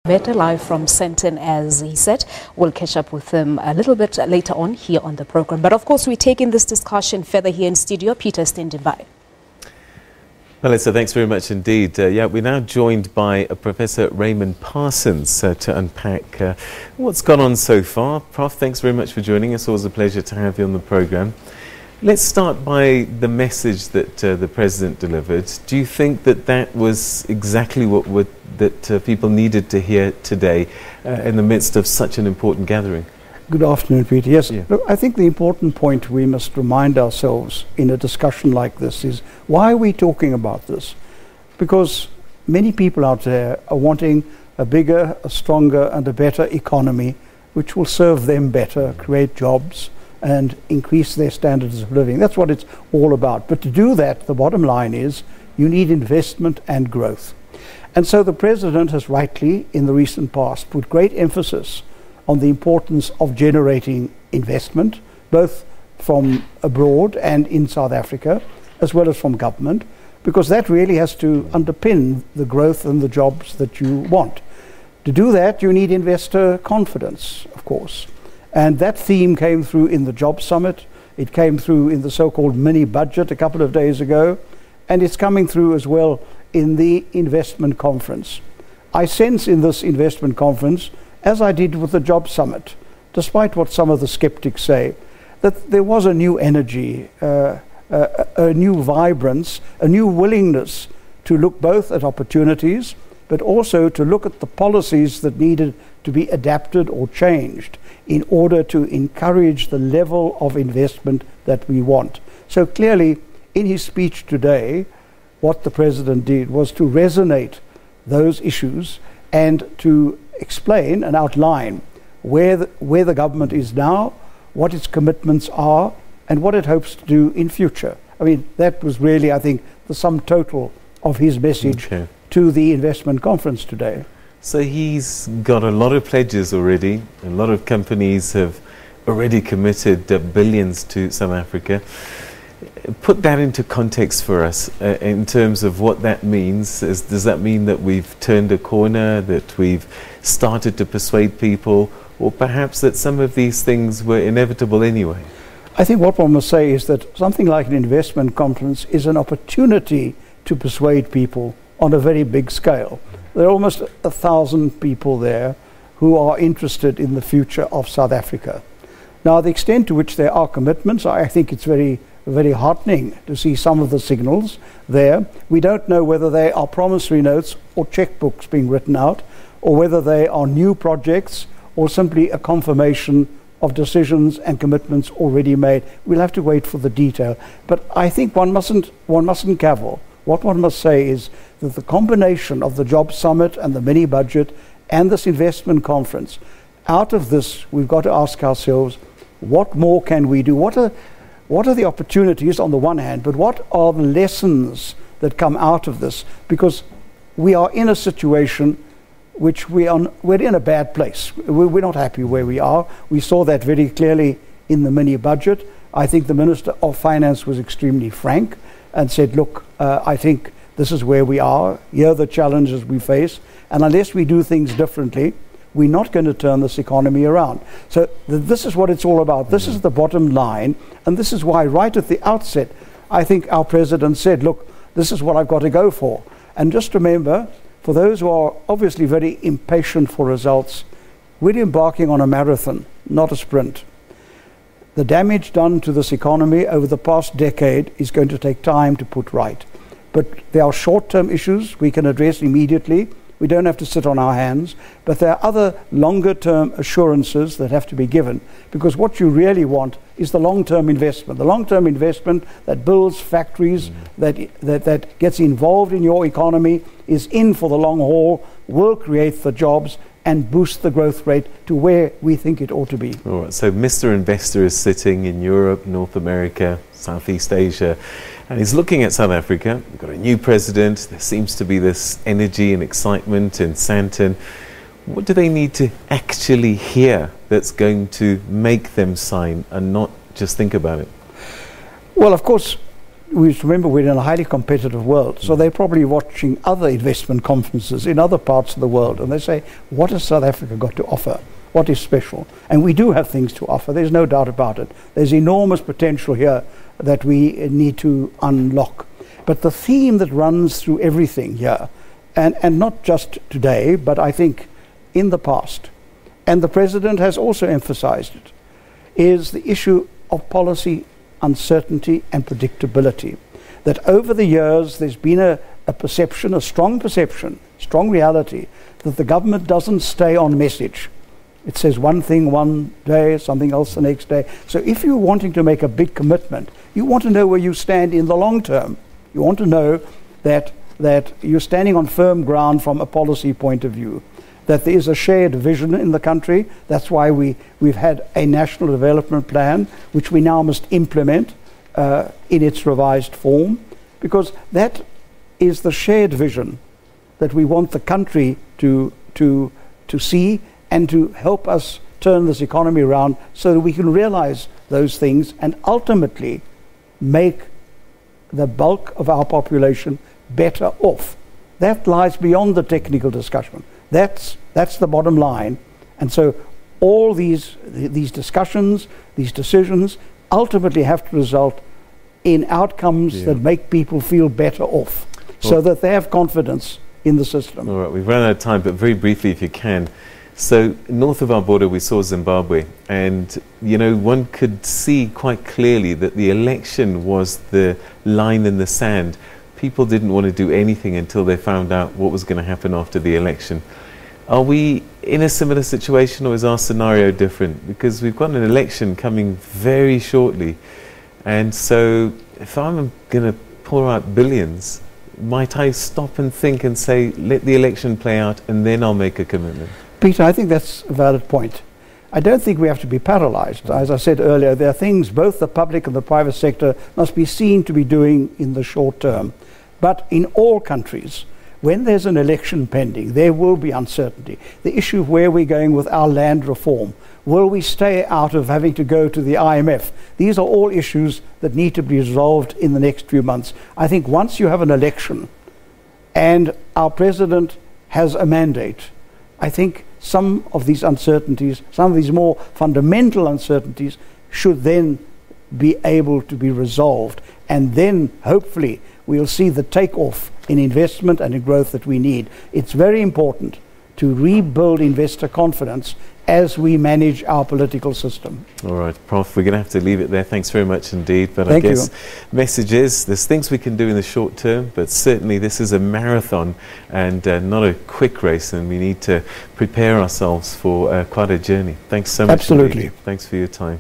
Better live from Sandton, as he said. We'll catch up with him a little bit later on here on the program. But of course, we take in this discussion further here in studio. Peter, standing by. Well, Lisa, thanks very much indeed. We're now joined by Professor Raymond Parsons to unpack what's gone on so far. Prof, thanks very much for joining us. Always a pleasure to have you on the program. Let's start by the message that the President delivered. Do you think that that was exactly what people needed to hear today in the midst of such an important gathering? Good afternoon, Peter. Yes, Yeah. Look, I think the important point we must remind ourselves in a discussion like this is, why are we talking about this? Because many people out there are wanting a bigger, a stronger and a better economy which will serve them better, create jobs and increase their standards of living. That's what it's all about. But to do that, the bottom line is you need investment and growth. And so the President has rightly, in the recent past, put great emphasis on the importance of generating investment, both from abroad and in South Africa, as well as from government, because that really has to underpin the growth and the jobs that you want. To do that, you need investor confidence, of course. And that theme came through in the Jobs Summit. It came through in the so-called mini-budget a couple of days ago. And it's coming through as well in the investment conference. I sense in this investment conference, as I did with the Jobs Summit, despite what some of the skeptics say, that there was a new energy, a new vibrance, a new willingness to look both at opportunities, but also to look at the policies that needed to be adapted or changed in order to encourage the level of investment that we want. So clearly, in his speech today, what the President did was to resonate those issues and to explain and outline where the government is now, what its commitments are, and what it hopes to do in future. I mean, that was really, I think, the sum total of his message to the investment conference today. So he's got a lot of pledges already. A lot of companies have already committed billions to South Africa. Put that into context for us in terms of what that means. Does that mean that we've turned a corner, that we've started to persuade people, or perhaps that some of these things were inevitable anyway? I think what one must say is that something like an investment conference is an opportunity to persuade people on a very big scale. There are almost 1,000 people there who are interested in the future of South Africa. Now, the extent to which there are commitments, I think it's very heartening to see some of the signals there. We don't know whether they are promissory notes or checkbooks being written out, or whether they are new projects or simply a confirmation of decisions and commitments already made. We'll have to wait for the detail. But I think one mustn't cavil. What one must say is that the combination of the Jobs Summit and the mini-budget and this investment conference, out of this, we've got to ask ourselves, what more can we do? What are the opportunities on the one hand, but what are the lessons that come out of this? Because we are in a situation which we're in a bad place. We're not happy where we are. We saw that very clearly in the mini-budget. I think the Minister of Finance was extremely frank and said, look, I think this is where we are. Here are the challenges we face. And unless we do things differently, we're not going to turn this economy around. So this is what it's all about. This is the bottom line. And this is why right at the outset, I think our President said, look, this is what I've got to go for. And just remember, for those who are obviously very impatient for results, we're embarking on a marathon, not a sprint. The damage done to this economy over the past decade is going to take time to put right. But there are short-term issues we can address immediately. We don't have to sit on our hands. But there are other longer-term assurances that have to be given. Because what you really want is the long-term investment. The long-term investment that builds factories, that gets involved in your economy, is in for the long haul, will create the jobs, and boost the growth rate to where we think it ought to be. All right, so Mr. Investor is sitting in Europe, North America, Southeast Asia, and he's looking at South Africa. We've got a new president. There seems to be this energy and excitement in Sandton. What do they need to actually hear that's going to make them sign and not just think about it? Well, of course, we remember we're in a highly competitive world, so they're probably watching other investment conferences in other parts of the world, and they say, what has South Africa got to offer? What is special? And we do have things to offer, there's no doubt about it. There's enormous potential here that we need to unlock. But the theme that runs through everything here, and not just today, but I think in the past, and the President has also emphasized it, is the issue of policy uncertainty and predictability. That over the years there's been a perception, a strong perception, strong reality, that the government doesn't stay on message. It says one thing one day, something else the next day. So if you're wanting to make a big commitment, you want to know where you stand in the long term. You want to know that you're standing on firm ground from a policy point of view, that there is a shared vision in the country. That's why we've had a national development plan, which we now must implement in its revised form, because that is the shared vision that we want the country to see, and to help us turn this economy around so that we can realize those things and ultimately make the bulk of our population better off. That lies beyond the technical discussion. That's the bottom line. And so all these discussions, these decisions, ultimately have to result in outcomes that make people feel better off, so that they have confidence in the system. All right, we've run out of time, but very briefly, if you can. So north of our border, we saw Zimbabwe, and one could see quite clearly that the election was the line in the sand. People didn't want to do anything until they found out what was going to happen after the election. Are we in a similar situation, or is our scenario different? Because we've got an election coming very shortly, and so if I'm going to pour out billions, might I stop and think and say, let the election play out and then I'll make a commitment? Peter, I think that's a valid point. I don't think we have to be paralyzed. As I said earlier, there are things both the public and the private sector must be seen to be doing in the short term. But in all countries, when there's an election pending, there will be uncertainty. The issue of where we're going with our land reform, will we stay out of having to go to the IMF? These are all issues that need to be resolved in the next few months. I think once you have an election and our president has a mandate, I think some of these uncertainties, some of these more fundamental uncertainties, should then be able to be resolved. And then, hopefully, we'll see the takeoff in investment and in growth that we need. It's very important to rebuild investor confidence as we manage our political system. All right, Prof, we're going to have to leave it there. Thanks very much indeed. But Thank I guess you. Message is, there's things we can do in the short term, but certainly this is a marathon and not a quick race, and we need to prepare ourselves for quite a journey. Thanks so much. Absolutely. Indeed. Thanks for your time.